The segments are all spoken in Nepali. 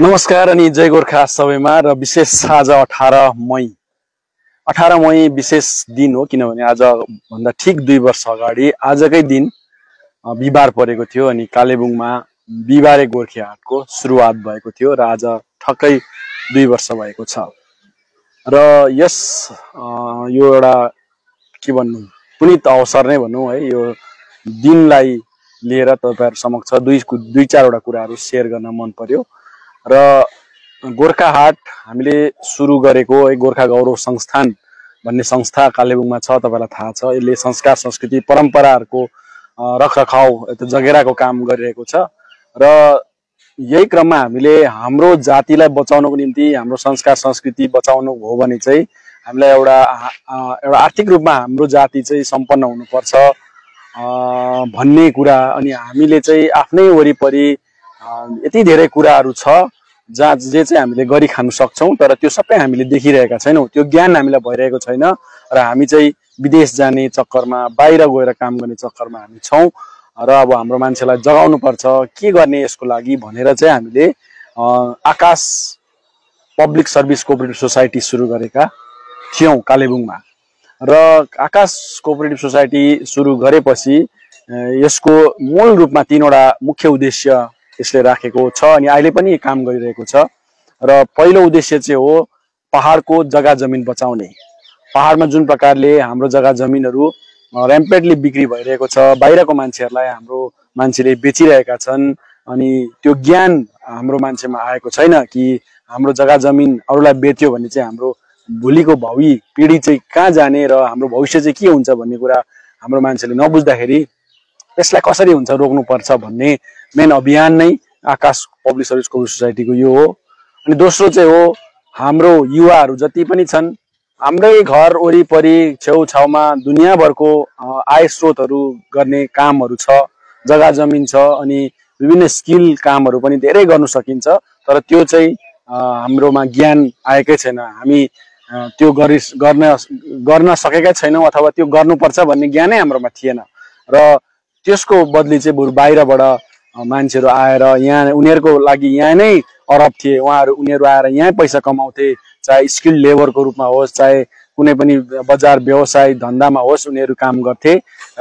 नमस्कार अनि जय गोर्खा सबैमा र विशेष आज 18 मई विशेष दिन हो किनभने आज भन्दा ठीक 2 वर्ष अगाडि आजकै दिन बिहीबार परेको थियो अनि कालेबुङमा बिहीबारे गोर्खे हाटको सुरुवात भएको थियो र आज ठक्कै 2 वर्ष भएको छ र यस यो एउटा के भन्नु पुनित अवसर नै भनौं है यो दिनलाई लिएर तपाईहरु समक्ष दुई चारवटा कुराहरु शेयर गर्न मन पर्यो र गोर्खा हाट हामीले सुरु गरेको है गोर्खा गौरव संस्थान भन्ने संस्था कालेबुङमा छ तपाईलाई थाहा छ यसले संस्कार संस्कृति परम्पराहरुको रखरखाव जगेराको काम गरिरहेको छ र यही क्रममा हामीले हाम्रो जातिलाई बचाउनको निम्ति हाम्रो संस्कार संस्कृति बचाउनु हो भने चाहिँ हामीलाई एउटा आर्थिक रूपमा हाम्रो जाति चाहिँ सम्पन्न हुनुपर्छ भन्ने कुरा अनि हामीले चाहिँ आफ्नै वरिपरि यति धेरै कुराहरु छ जे चाहिँ हामीले गरि खान सक्छौं तर त्यो सबै हामीले देखिरहेका छैनौं त्यो ज्ञान हामीलाई भइरहेको छैन र हामी चाहिँ विदेश जाने चक्करमा बाहिर गएर काम गर्ने चक्करमा हामी छौं र अब हाम्रो मान्छेलाई जगाउनु पर्छ के गर्ने यसको लागि भनेर चाहिँ हामीले आकाश पब्लिक सर्भिस कोअपरेटिभ सोसाइटी सुरु गरेका थियौं कालेबुङमा र आकाश कोअपरेटिभ सोसाइटी सुरु गरेपछि यसको मूल रूपमा तीनवटा मुख्य उद्देश्य यसले राखेको छ अनि अहिले पनि काम गरिरहेको छ र पहिलो उद्देश्य चाहिँ हो पहाडको जग्गा जमिन बचाउने पहाडमा जुन प्रकारले हाम्रो जग्गा जमिनहरु र्याम्पेडली बिक्री भइरहेको छ बाहिरको मान्छेहरुलाई हाम्रो मान्छेले बेचिरहेका छन् अनि त्यो ज्ञान हाम्रो मान्छेमा आएको छैन कि हाम्रो जग्गा जमिन अरूलाई बेच्यो भने चाहिँ हाम्रो भोलिको भावी पिढी चाहिँ कहाँ जाने र हाम्रो भविष्य चाहिँ के हुन्छ भन्ने कुरा हाम्रो मान्छेले नबुझ्दाखेरि यसलाई कसरी हुन्छ रोक्नु पर्छ भन्ने मेन अभियान नै आकाश पब्लिक सर्भिस कोअपरेटिभ सोसाइटीको यो हो अनि दोस्रो चाहिँ हो हाम्रो युवाहरु जति पनि छन् हाम्रै घर वरिपरि छेउछाउमा दुनियाभरको आय स्रोतहरु गर्ने कामहरु छ जग्गा जमिन छ अनि विभिन्न स्किल कामहरु पनि धेरै गर्न सकिन्छ तर त्यो चाहिँ हाम्रोमा ज्ञान आएकै छैन हामी त्यो गर्न सकेकै छैनौं अथवा त्यो गर्नुपर्छ भन्ने ज्ञानै हाम्रोमा थिएन र त्यसको बदली चाहिँ बरु बाहिरबाट मान्छेहरु आएर यहाँ उनीहरुको लागि यहाँ नै अरब थिए उनीहरु आएर यहाँ पैसा कमाउँथे चाहे स्किल लेबरको रूपमा होस् चाहे कुनै पनि बजार व्यवसाय धन्दामा होस् उनीहरु काम गर्थे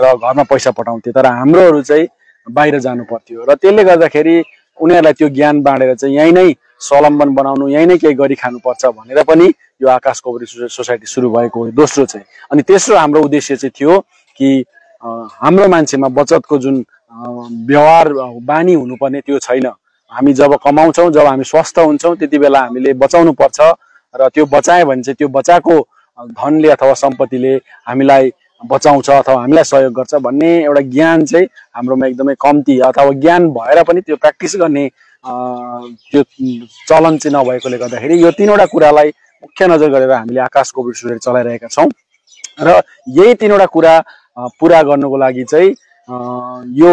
र घरमा पैसा पठाउँथे तर हाम्रोहरु चाहिँ बाहिर जानु पर्थ्यो र त्यसले गर्दाखेरि उनीहरुलाई त्यो ज्ञान बाँडेर चाहिँ यही नै स्वावलम्बन बनाउनु यही नै केही गरि खानु पर्छ भनेर पनि यो आकाश कोअपरेटिभ सोसाइटी सुरु भएको हो दोस्रो चाहिँ अनि तेस्रो हाम्रो उद्देश्य चाहिँ थियो कि हाम्रो मान्छेमा बचतको जुन व्यवहार बानी हुनुपर्ने त्यो छैन हामी जब कमाउँछौं जब हामी स्वस्थ हुन्छौं त्यतिबेला हामीले बचाउनु पर्छ र त्यो बचाए भने चाहिँ त्यो बचाएको धनले अथवा सम्पत्तिले हामीलाई बचाउँछ अथवा हामीलाई सहयोग गर्छ भन्ने एउटा ज्ञान चाहिँ हाम्रोमा एकदमै कम्ती अथवा ज्ञान भएर पनि त्यो प्र्याक्टिस गर्ने त्यो चलन चाहिँ नभएकोले गर्दाखेरि यो तीनवटा कुरालाई मुख्य नजर गरेर हामीले आकाश कोअपरेटिभ सोसाइटी चलाइरहेका छौं र यही तीनवटा कुरा पूरा गर्नको लागि चाहिँ यो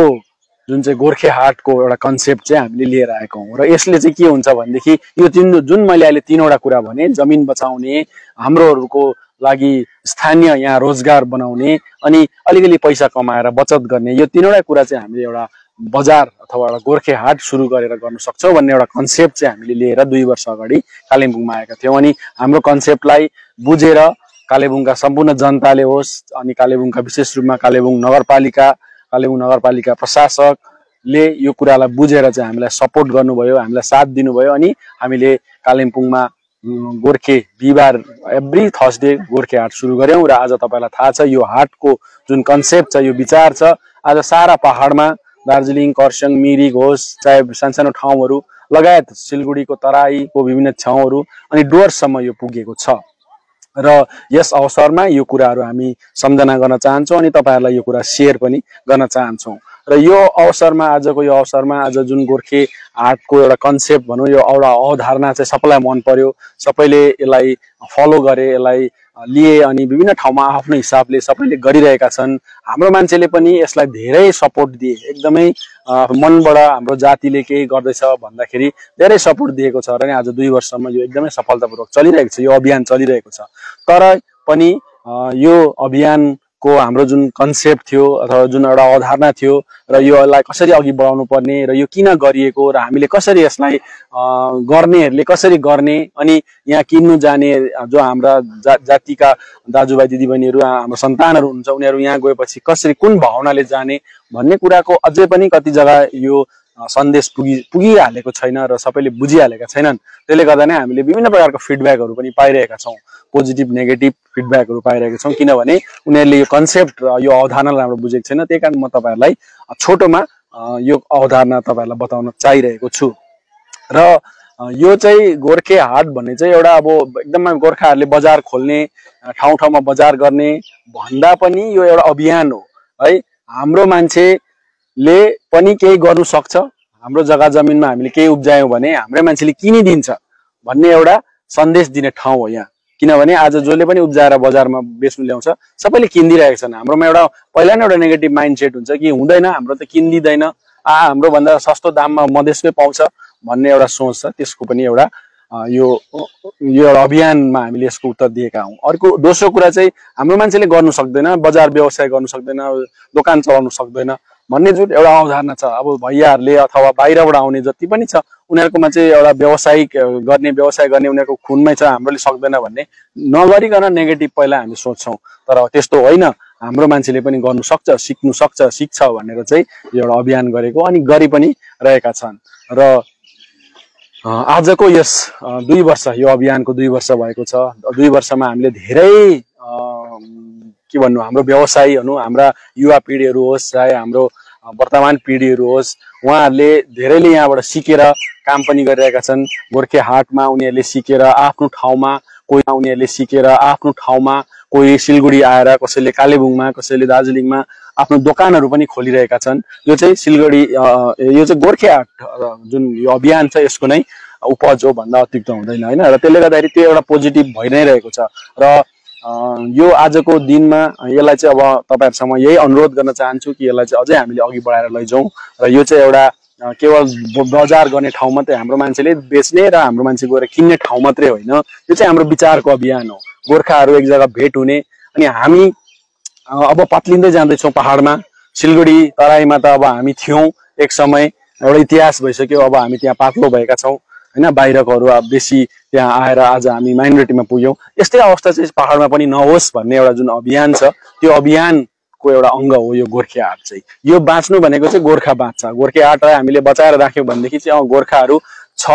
जुन चाहिँ गोर्खे हाटको एउटा कन्सेप्ट चाहिँ हामीले लिएर आएका हौं र यसले चाहिँ के हुन्छ भनेदेखि यो जुन मैले अहिले तीनवटा कुरा भने जमिन बचाउने हाम्रोहरुको लागि स्थानीय यहाँ रोजगार बनाउने अनि अलिकति पैसा कमाएर बचत गर्ने यो तीनवटा कुरा चाहिँ हामीले एउटा बजार अथवा एउटा गोर्खे हाट सुरु गरेर गर्न सक्छौं भन्ने एउटा कन्सेप्ट चाहिँ हामीले लिएर 2 वर्ष अगाडि कालेबुङमा आएका थियौं अनि हाम्रो कन्सेप्टलाई बुझेर कालेबुङका सम्पूर्ण जनताले होस् अनि कालेबुङका विशेष रूपमा कालेबुङ नगरपालिका प्रशासकले यो कुरालाई बुझेर चाहिँ हामीलाई सपोर्ट गर्नुभयो हामीलाई साथ दिनुभयो अनि हामीले कालिम्पोङमा गोर्खे बिहीबार एभ्री थर्सडे गोर्खे हाट सुरु गर्यौं र आज तपाईलाई थाहा छ यो हाटको जुन कन्सेप्ट छ यो विचार छ आज सारा पहाडमा दार्जिलिङ खरसाङ मिरिक होस् चाहे सानसानो ठाउँहरु लगायत सिलगुडीको तराईको विभिन्न ठाउँहरु अनि डुवर्ससम्म यो पुगेको छ र यस अवसरमा यो कुराहरु हामी सम्झना गर्न चाहन्छौं अनि तपाईहरुलाई यो कुरा शेयर पनि गर्न चाहन्छौं र यो अवसरमा आजको यो अवसरमा आज जुन गोर्खे हाटको एउटा कन्सेप्ट भनौं यो एउटा अवधारणा चाहिँ सबैलाई मन पर्यो सबैले यसलाई फलो गरे यसलाई लिए अनि विभिन्न ठाउँमा आफ्नो हिसाबले सबैले गरिरहेका छन् हाम्रो मान्छेले पनि यसलाई धेरै सपोर्ट दिए एकदमै मनबाट हाम्रो जातिले के गर्दैछ भन्दाखेरि धेरै सपोर्ट दिएको छ र नि आज 2 वर्षसम्म यो एकदमै सफलतापूर्वक चलिरहेको छ यो अभियान चलिरहेको छ तर पनि यो अभियान को हाम्रो जुन कन्सेप्ट थियो अथवा जुन एउटा अवधारणा थियो र यसलाई कसरी अघि बढाउनु पर्ने र यो किन गरिएको र हामीले कसरी यसलाई गर्नेहरूले कसरी गर्ने अनि यहाँ किन्नु जाने जो हाम्रा जातिका दाजुभाइ दिदीबहिनीहरू हाम्रो सन्तानहरू हुन्छ उनीहरू यहाँ गएपछि कसरी कुन भावनाले जाने भन्ने कुराको अझै पनि कति जग्गा यो सन्देश पुगिहालेको छैन र सबैले बुझिहालेका छैनन्। त्यसले गर्दा नै हामीले विभिन्न प्रकारको फिडब्याकहरू पनि पाइरहेका छौँ, पोजिटिभ नेगेटिभ फिडब्याकहरू पाइरहेका छौँ, किनभने उनीहरूले यो कन्सेप्ट र यो अवधारणालाई हाम्रो बुझेको छैन। त्यही कारण म तपाईँहरूलाई छोटोमा यो अवधारणा तपाईँहरूलाई बताउन चाहिरहेको छु। र यो चाहिँ गोर्खे हाट भन्ने चाहिँ एउटा अब एकदमै गोर्खाहरूले बजार खोल्ने ठाउँ ठाउँमा बजार गर्ने भन्दा पनि यो एउटा अभियान हो है। हाम्रो मान्छेले पनि केही गर्नु सक्छ, हाम्रो जग्गा जमिनमा हामीले केही उब्जायौँ भने हाम्रै मान्छेले किनिदिन्छ भन्ने एउटा सन्देश दिने ठाउँ हो यहाँ। किनभने आज जसले पनि उब्जाएर बजारमा बेच्नु ल्याउँछ सबैले किनिदिरहेका छन्। हाम्रोमा एउटा पहिला नै एउटा नेगेटिभ माइन्ड सेट हुन्छ कि हुँदैन, हाम्रो त किनिदिँदैन, हाम्रो भन्दा सस्तो दाममा मधेसमै पाउँछ भन्ने एउटा सोच छ। त्यसको पनि एउटा यो एउटा अभियानमा हामीले यसको उत्तर दिएका हौँ। अर्को दोस्रो कुरा चाहिँ हाम्रो मान्छेले गर्नु सक्दैन, बजार व्यवसाय गर्नु सक्दैन, दोकान चलाउनु सक्दैन भन्ने जुन एउटा अवधारणा छ। अब भैयाहरूले अथवा बाहिरबाट आउने जति पनि छ उनीहरूकोमा चाहिँ एउटा व्यवसाय गर्ने उनीहरूको खुनमै छ, हाम्रोले सक्दैन भन्ने नगरिकन नेगेटिभ पहिला हामी सोच्छौँ। तर त्यस्तो होइन, हाम्रो मान्छेले पनि गर्नु सक्छ, सिक्नु सक्छ, सिक्छ भनेर चाहिँ यो एउटा अभियान गरेको अनि गरि पनि रहेका छन्। र आजको यस 2 वर्ष यो अभियानको 2 वर्ष भएको छ। 2 वर्षमा हामीले धेरै के भन्नु हाम्रो व्यवसायीहरू, हाम्रा युवा पिँढीहरू होस् चाहे हाम्रो वर्तमान पिँढीहरू होस्, उहाँहरूले धेरैले यहाँबाट सिकेर काम पनि गरिरहेका छन्। गोर्खे हाटमा उनीहरूले सिकेर आफ्नो ठाउँमा, उनीहरूले सिकेर आफ्नो ठाउँमा, कोही सिलगढी आएर, कसैले कालेबुङमा, कसैले दार्जिलिङमा आफ्नो दोकानहरू पनि खोलिरहेका छन्। यो चाहिँ सिलगढी यो चाहिँ गोर्खे हाट जुन यो अभियान छ यसको नै उपज हो भन्दा अतिरिक्त हुँदैन होइन। र त्यसले गर्दाखेरि त्यो एउटा पोजिटिभ भइ नै रहेको छ। र यो आजको दिनमा यसलाई चाहिँ अब तपाईँहरूसँग यही अनुरोध गर्न चाहन्छु कि यसलाई चाहिँ अझै हामीले अघि बढाएर लैजाउँ। र यो चाहिँ एउटा केवल बजार गर्ने ठाउँ मात्रै, हाम्रो मान्छेले बेच्ने र हाम्रो मान्छे गएर किन्ने ठाउँ मात्रै होइन, यो चाहिँ हाम्रो विचारको अभियान हो। गोर्खाहरू एक जग्गा भेट हुने अनि हामी अब पात्लिँदै जाँदैछौँ पहाडमा। सिलगढी तराईमा त अब हामी थियौँ एक समय, एउटा इतिहास भइसक्यो। अब हामी त्यहाँ पातलो भएका छौँ होइन, बाहिरकोहरू अब बेसी त्यहाँ आएर आज हामी माइनोरिटीमा पुग्यौँ। यस्तै अवस्था चाहिँ पहाडमा पनि नहोस् भन्ने एउटा जुन अभियान छ त्यो अभियानको एउटा अङ्ग हो यो गोर्खे हाट चाहिँ। यो बाँच्नु भनेको चाहिँ गोर्खा बाँच्छ। गोर्खे हाटलाई हामीले बचाएर राख्यौँ भनेदेखि चाहिँ गोर्खाहरू छ,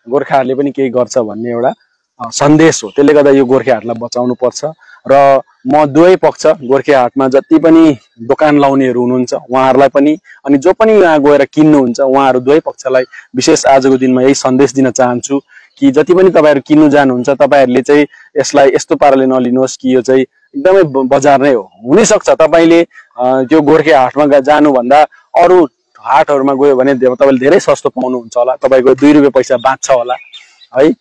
गोर्खाहरूले पनि केही गर्छ भन्ने एउटा सन्देश हो। त्यसले गर्दा यो गोर्खे हाटलाई बचाउनु पर्छ। र म दुवै पक्ष, गोर्खे हाटमा जति पनि दोकान लाउनेहरू हुनुहुन्छ उहाँहरूलाई पनि अनि जो पनि यहाँ गएर किन्नुहुन्छ उहाँहरू दुवै पक्षलाई विशेष आजको दिनमा यही सन्देश दिन चाहन्छु कि जति पनि तपाईँहरू किन्नु जानुहुन्छ तपाईँहरूले चाहिँ यसलाई यस्तो पाराले नलिनुहोस् कि यो चाहिँ एकदमै बजार नै हो। हुनसक्छ तपाईँले त्यो गोर्खे हाटमा जानुभन्दा अरू हाटहरूमा गयो भने तपाईँले धेरै सस्तो पाउनुहुन्छ होला, तपाईँको 2 रुपियाँ पैसा बाँच्छ होला है,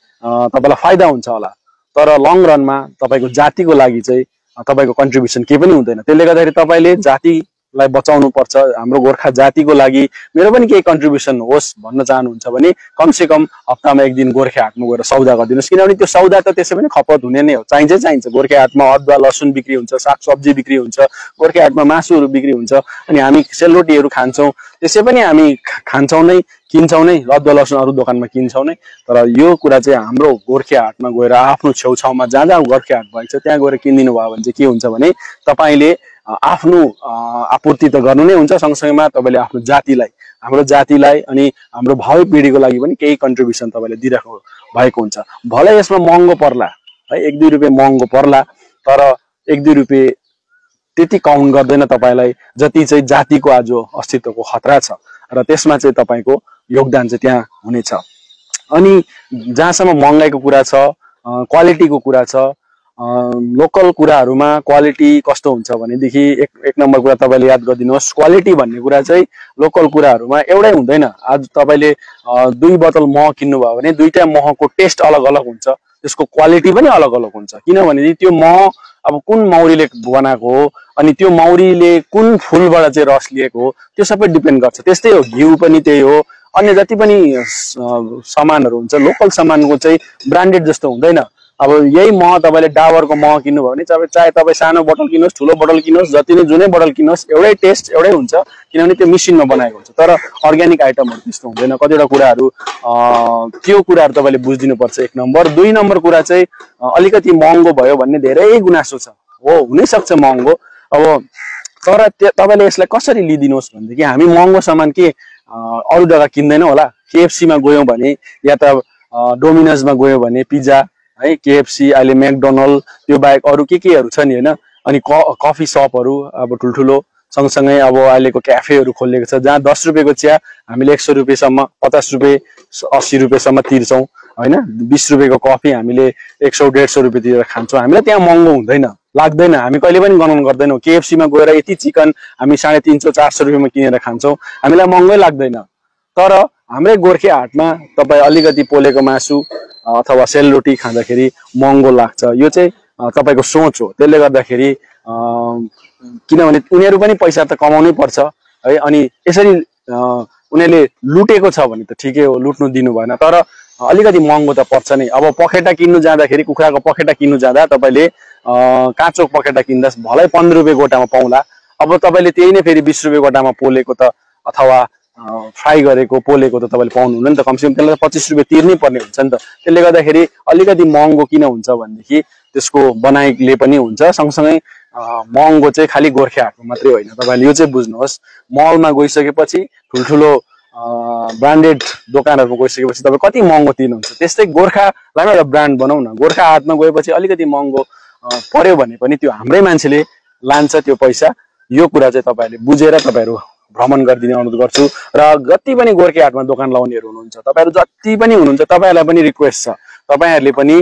तपाईँलाई फाइदा हुन्छ होला। तर लङ रनमा तपाईँको जातिको लागि चाहिँ तपाईँको कन्ट्रिब्युसन केही पनि हुँदैन। त्यसले गर्दाखेरि तपाईँले जातिलाई बचाउनु पर्छ। हाम्रो गोर्खा जातिको लागि मेरो पनि केही कन्ट्रिब्युसन होस् भन्न चाहनुहुन्छ भने कमसेकम हप्तामा 1 दिन गोर्खे हाटमा गएर सौदा गरिदिनुहोस्। किनभने त्यो सौदा त त्यसै पनि खपत हुने नै हो, चाहिन्छ। गोर्खे हाटमा अदुवा लसुन बिक्री हुन्छ, सागसब्जी बिक्री हुन्छ, गोर्खे हाटमा मासुहरू बिक्री हुन्छ अनि हामी सेलरोटीहरू खान्छौँ, त्यसै पनि हामी खान्छौँ नै, किन्छौँ नै, अदुवा लसुन अरू दोकानमा किन्छौँ नै। तर यो कुरा चाहिँ हाम्रो गोर्खे हाटमा गएर आफ्नो छेउछाउमा जहाँ जहाँ गोर्खे हाट भएको छ त्यहाँ गएर किनिदिनु भयो भने चाहिँ के हुन्छ भने तपाईँले आफ्नो आपूर्ति त गर्नु नै हुन्छ, सँगसँगैमा तपाईँले आफ्नो जातिलाई, हाम्रो जातिलाई अनि हाम्रो भावी पिँढीको लागि पनि केही कन्ट्रिब्युसन तपाईँले दिइराख्नु भएको हुन्छ। भलै यसमा महँगो पर्ला है, 1-2 रुपियाँ महँगो पर्ला, तर 1-2 रुपियाँ त्यति काउन्ट गर्दैन तपाईँलाई जति चाहिँ जातिको आज अस्तित्वको खतरा छ। र त्यसमा चाहिँ तपाईँको योगदान चाहिँ त्यहाँ हुनेछ। अनि जहाँसम्म महँगाईको कुरा छ, क्वालिटीको कुरा छ, लोकल कुराहरूमा क्वालिटी कस्तो हुन्छ भनेदेखि एक नम्बर कुरा तपाईँले याद गरिदिनुहोस्, क्वालिटी भन्ने कुरा चाहिँ लोकल कुराहरूमा एउटै हुँदैन। आज तपाईँले 2 बोतल मह किन्नुभयो भने 2टा महको टेस्ट अलग अलग हुन्छ, त्यसको क्वालिटी पनि अलग अलग हुन्छ। किनभने त्यो मह अब कुन मौरीले बनाएको हो अनि त्यो मौरीले कुन फुलबाट चाहिँ रस लिएको हो त्यो सबै डिपेन्ड गर्छ। त्यस्तै हो, घिउ पनि त्यही हो, अन्य जति पनि सामानहरू हुन्छ लोकल सामानको चाहिँ ब्रान्डेड जस्तो हुँदैन। अब यही मह तपाईँले डाबरको मह किन्नुभयो भने चाहे तपाईँ सानो बोतल किन्नुहोस् ठुलो बोतल किन्नुहोस् जति नै जुनै बोतल किन्नुहोस् एउटै टेस्ट एउटै हुन्छ किनभने त्यो मेसिनमा बनाएको हुन्छ। तर अर्ग्यानिक आइटमहरू त्यस्तो हुँदैन। कतिवटा कुराहरू त्यो कुराहरू तपाईँले बुझिदिनुपर्छ 1 नम्बर। 2 नम्बर कुरा चाहिँ अलिकति महँगो भयो भन्ने धेरै गुनासो छ। हो हुनैसक्छ महँगो, अब तर तपाईँले यसलाई कसरी लिइदिनुहोस् भनेदेखि हामी महँगो सामान के अरू जग्गा किन्दैनौँ होला। केएफसीमा गयौँ भने या त डोमिनोजमा गयो भने पिज्जा है, केएफसी अहिले म्याकडोनल्ड त्यो बाहेक अरू केहरू छ नि होइन। अनि कफी सपहरू अब ठुल्ठुलो सँगसँगै अब अहिलेको क्याफेहरू खोलिएको छ जहाँ 10 रुपियाँको चिया हामीले 100 रुपियाँसम्म 50 रुपियाँ 80 रुपियाँसम्म तिर्छौँ होइन। 20 रुपियाँको कफी हामीले 100-150 रुपियाँ तिरेर खान्छौँ। हामीलाई त्यहाँ महँगो हुँदैन लाग्दैन, हामी कहिले पनि गणना गर्दैनौँ। केएफसीमा गएर यति चिकन हामी 350-400 रुपियाँमा किनेर खान्छौँ, हामीलाई महँगै लाग्दैन। तर हाम्रै गोर्खे हाटमा तपाईँ अलिकति पोलेको मासु अथवा सेलरोटी खाँदाखेरि महँगो लाग्छ। यो चाहिँ तपाईँको सोच हो। त्यसले गर्दाखेरि किनभने उनीहरू पनि पैसा त कमाउनै पर्छ है। अनि यसरी उनीहरूले लुटेको छ भने त ठिकै हो, लुट्नु दिनु भएन, तर अलिकति महँगो त पर्छ नै। अब पखेटा किन्नु जाँदाखेरि कुखुराको पखेटा किन्नु जाँदा तपाईँले काँचो पखेटा किन्दा भलै 15 रुपियाँ गोटामा पाउँला। अब तपाईँले त्यही नै फेरि 20 रुपियाँ गोटामा पोलेको त अथवा फ्राई गरेको पोलेको त तपाईँले पाउनुहुन्न नि त। कमसेकम त्यसलाई 25 रुपियाँ तिर्नै पर्ने हुन्छ नि त। त्यसले गर्दाखेरि अलिकति महँगो किन हुन्छ भनेदेखि त्यसको बनाइले पनि हुन्छ। सँगसँगै महँगो चाहिँ खालि गोर्खे हाटमा मात्रै होइन, तपाईँले यो चाहिँ बुझ्नुहोस्। मलमा गइसकेपछि ठुल्ठुलो ब्रान्डेड दोकानहरूमा गइसकेपछि तपाईँ कति महँगो तिर्नुहुन्छ। त्यस्तै गोर्खालाई एउटा ब्रान्ड बनाऊ न। गोर्खा हाटमा गएपछि अलिकति महँगो पर्यो भने पनि त्यो हाम्रै मान्छेले लान्छ त्यो पैसा। यो कुरा चाहिँ तपाईँहरूले बुझेर तपाईँहरू भ्रमण गरिदिने अनुरोध गर्छु। र जति पनि गोर्खे हाटमा दोकान लाउनेहरू हुनुहुन्छ तपाईँहरू जति पनि हुनुहुन्छ तपाईँहरूलाई पनि रिक्वेस्ट छ, तपाईँहरूले पनि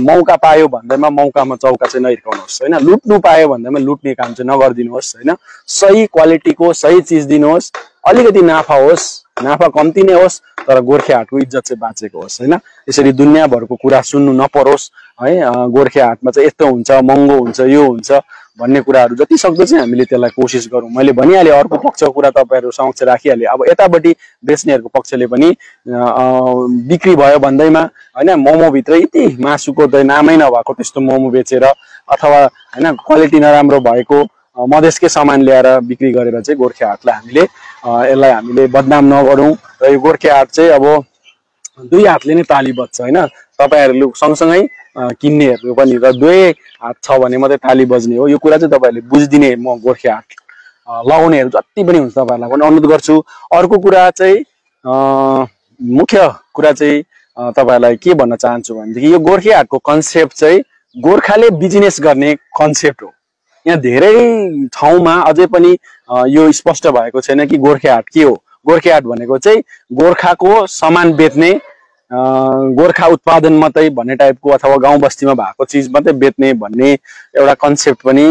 मौका पायो भन्दैमा मौकामा चौका चाहिँ नहिर्काउनुहोस् होइन। लुट्नु पायो भन्दैमा लुट्ने काम चाहिँ नगरिदिनुहोस् होइन। सही क्वालिटीको सही चिज दिनुहोस्। अलिकति नाफा होस्, नाफा कम्ती नै होस्, तर गोर्खे हाटको इज्जत चाहिँ बाँचेको होस् होइन। यसरी दुनियाँभरको कुरा सुन्नु नपरोस् है। गोर्खे हाटमा चाहिँ यस्तो हुन्छ, महँगो हुन्छ, यो हुन्छ भन्ने कुराहरू जति सक्दो चाहिँ हामीले त्यसलाई कोसिस गरौँ। मैले भनिहालेँ अर्को पक्षको कुरा तपाईँहरू समक्ष राखिहालेँ। अब यतापट्टि बेच्नेहरूको पक्षले पनि बिक्री भयो भन्दैमा होइन मोमोभित्र यति मासुको त नामै नभएको त्यस्तो मोमो बेचेर अथवा होइन क्वालिटी नराम्रो भएको मधेसकै सामान ल्याएर बिक्री गरेर चाहिँ गोर्खे हाटलाई यसलाई हामीले बदनाम नगरौँ। र यो गोर्खे हाट चाहिँ अब 2 हातले नै ताली बज्छ होइन। तपाईँहरू सँगसँगै किन्नेहरू पनि र 2 हात छ भने मात्रै ताली बज्ने हो। यो कुरा चाहिँ तपाईँहरूले बुझिदिने म गोर्खे हाट लगाउनेहरू जति पनि हुन्छ तपाईँहरूलाई पनि अनुरोध गर्छु। अर्को कुरा चाहिँ मुख्य कुरा चाहिँ तपाईँहरूलाई के भन्न चाहन्छु भनेदेखि यो गोर्खे हाटको कन्सेप्ट चाहिँ गोर्खाले बिजनेस गर्ने कन्सेप्ट हो। यहाँ धेरै ठाउँमा अझै पनि यो स्पष्ट भएको छैन कि गोर्खे हाट के हो। गोर्खे हाट भनेको चाहिँ गोर्खाको सामान बेच्ने, गोर्खा उत्पादन मात्रै भन्ने टाइपको अथवा गाउँ बस्तीमा भएको चिज मात्रै बेच्ने भन्ने एउटा कन्सेप्ट पनि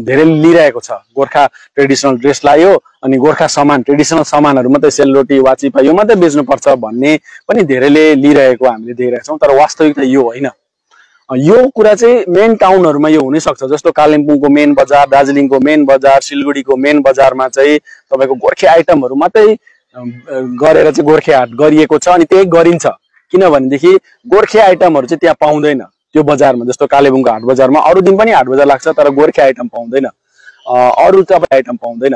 धेरै लिइरहेको छ। गोर्खा ट्रेडिसनल ड्रेस लायो अनि गोर्खा सामान ट्रेडिसनल सामानहरू मात्रै सेलरोटी वाचिपा यो मात्रै बेच्नुपर्छ भन्ने पनि धेरैले लिइरहेको हामीले देखेका छौँ। तर वास्तविकता यो होइन। यो कुरा चाहिँ मेन टाउनहरूमा यो हुनैसक्छ। जस्तो कालिम्पोङको मेन बजार, दार्जिलिङको मेन बजार, सिलगढीको मेन बजारमा चाहिँ तपाईँको गोर्खे आइटमहरू मात्रै गरेर चाहिँ गोर्खे हाट गरिएको छ अनि त्यही गरिन्छ। किनभनेदेखि गोर्खे आइटमहरू चाहिँ त्यहाँ पाउँदैन त्यो बजारमा। जस्तो कालेबुङको हाट बजारमा अरू दिन पनि हाट बजार लाग्छ तर गोर्खे आइटम पाउँदैन, अरू तपाईँ आइटम पाउँदैन।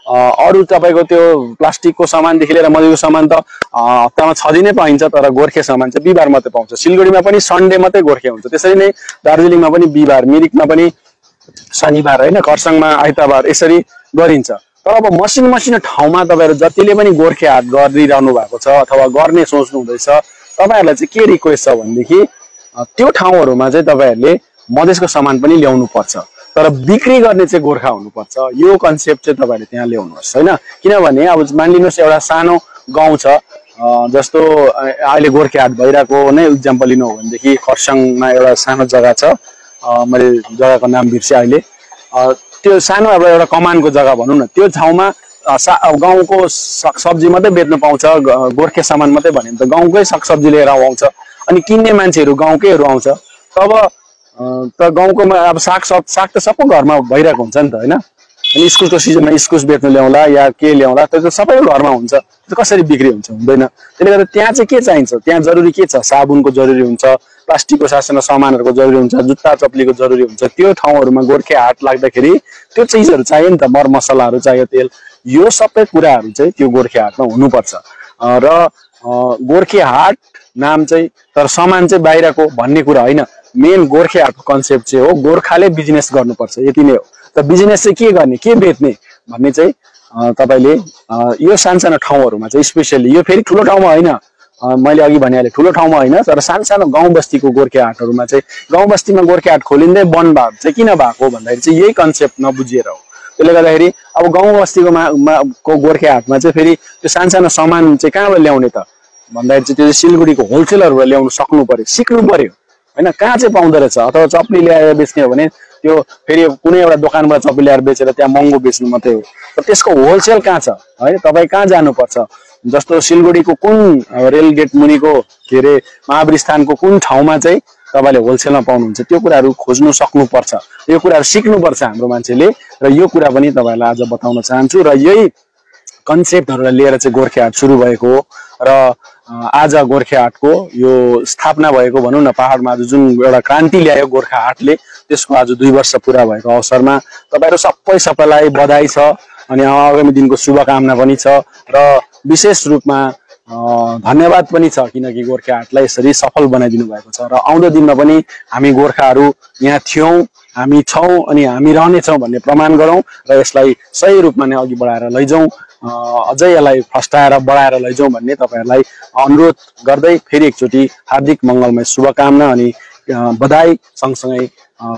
अरू तपाईँको त्यो प्लास्टिकको सामानदेखि लिएर मजुरको सामान त हप्तामा 6 दिनै पाइन्छ, तर गोर्खे सामान चाहिँ बिहिबार मात्रै पाउँछ। सिलगढीमा पनि सन्डे मात्रै गोर्खे हुन्छ। त्यसरी नै दार्जिलिङमा पनि बिहिबार, मिरिकमा पनि शनिबार होइन, खरसाङमा आइतबार यसरी गरिन्छ। तर अब मसिनो ठाउँमा तपाईँहरू जतिले पनि गोर्खे हाट गरिरहनु भएको छ अथवा गर्ने सोच्नु हुँदैछ तपाईँहरूलाई चाहिँ के रिक्वेस्ट छ भनेदेखि त्यो ठाउँहरूमा चाहिँ तपाईँहरूले मधेसको सामान पनि ल्याउनु पर्छ तर बिक्री गर्ने चाहिँ गोर्खा हुनुपर्छ। यो कन्सेप्ट चाहिँ तपाईँहरूले त्यहाँ ल्याउनुहोस् होइन। किनभने अब मानिलिनुहोस् एउटा सानो गाउँ छ, जस्तो अहिले गोर्खे हाट भइरहेको नै इक्जाम्पल लिनु हो भनेदेखि खरसाङमा एउटा सानो जग्गा छ, मैले जग्गाको नाम बिर्सेँ अहिले। त्यो सानो अब एउटा कमानको जग्गा भनौँ न, त्यो ठाउँमा गाउँको सागसब्जी मात्रै बेच्न पाउँछ, गोर्खे सामान मात्रै भन्यो भने त गाउँकै सागसब्जी लिएर आउँछ अनि किन्ने मान्छेहरू गाउँकैहरू आउँछ। तब त गाउँकोमा अब साग त सबको घरमा भइरहेको हुन्छ नि त होइन। अनि इस्कुसको सिजनमा इस्कुस बेच्नु ल्याउँला या के ल्याउँला, त्यो सबैको घरमा हुन्छ, त्यो कसरी बिक्री हुन्छ? हुँदैन। त्यसले गर्दा त्यहाँ चाहिँ के चाहिन्छ? त्यहाँ जरुरी के छ? साबुनको जरुरी हुन्छ, प्लास्टिकको सासाना सामानहरूको जरुरी हुन्छ, जुत्ता चप्लीको जरुरी हुन्छ। त्यो ठाउँहरूमा गोर्खे हाट लाग्दाखेरि त्यो चिजहरू चाहियो नि त, मरमसलाहरू चाहियो, तेल, यो सबै कुराहरू चाहिँ त्यो गोर्खे हाटमा हुनुपर्छ। र गोर्खे हाट नाम चाहिँ, तर सामान चाहिँ बाहिरको भन्ने कुरा होइन। मेन गोर्खे हाटको कन्सेप्ट चाहिँ हो गोर्खाले बिजनेस गर्नुपर्छ, यति नै हो। त बिजनेस चाहिँ के गर्ने, के बेच्ने भन्ने चाहिँ तपाईँले यो सानसानो ठाउँहरूमा चाहिँ स्पेसली, यो फेरि ठुलो ठाउँमा होइन, मैले अघि भनिहालेँ ठुलो ठाउँमा होइन, तर सानसानो गाउँ बस्तीको गोर्खे हाटहरूमा चाहिँ, गाउँ बस्तीमा गोर्खे हाट खोलिँदै बन्द भएको चाहिँ किन भएको भन्दाखेरि चाहिँ यही कन्सेप्ट नबुझिएर हो। त्यसले गर्दाखेरि अब गाउँ बस्तीको गोर्खे हाटमा चाहिँ फेरि त्यो सानसानो सामान चाहिँ कहाँबाट ल्याउने त भन्दाखेरि चाहिँ त्यो सिलगढीको होलसेलरबाट ल्याउनु सक्नु पर्यो, सिक्नु पर्यो होइन, कहाँ चाहिँ पाउँदो रहेछ। अथवा चप्ली ल्याएर बेच्ने हो भने त्यो फेरि कुनै एउटा दोकानबाट चप्ली ल्याएर बेचेर त्यहाँ महँगो बेच्नु मात्रै हो, तर त्यसको होलसेल कहाँ छ है, तपाईँ कहाँ जानुपर्छ। जस्तो सिलगढीको कुन रेलगेट मुनिको के अरे महावीरस्थानको कुन ठाउँमा चाहिँ तपाईँले होलसेलमा पाउनुहुन्छ, त्यो कुराहरू खोज्नु सक्नुपर्छ, यो कुराहरू सिक्नुपर्छ हाम्रो मान्छेले। र यो कुरा पनि तपाईँहरूलाई आज बताउन चाहन्छु। र यही कन्सेप्टहरूलाई लिएर चाहिँ गोर्खे हाट सुरु भएको हो। र आज गोर्खे हाटको यो स्थापना भएको भनौँ न, पहाडमा आज जुन एउटा क्रान्ति ल्यायो गोर्खा हाटले, त्यसको आज 2 वर्ष पुरा भएको अवसरमा तपाईँहरू सबैलाई बधाई छ अनि आगामी दिनको शुभकामना पनि छ। र विशेष रूपमा धन्यवाद पनि छ, किनकि गोर्खे हाटलाई यसरी सफल बनाइदिनु भएको छ। र आउँदो दिनमा पनि हामी गोर्खाहरू यहाँ थियौँ, हामी छौँ अनि हामी रहनेछौँ भन्ने प्रमाण गरौँ र यसलाई सही रूपमा नै अघि बढाएर लैजाउँ, अझै यसलाई फस्टाएर बढाएर लैजाउँ भन्ने तपाईँहरूलाई अनुरोध गर्दै फेरि एकचोटि हार्दिक मङ्गलमय शुभकामना अनि बधाई सँगसँगै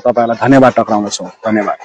तपाईँहरूलाई धन्यवाद टक्राउँदछौँ। धन्यवाद।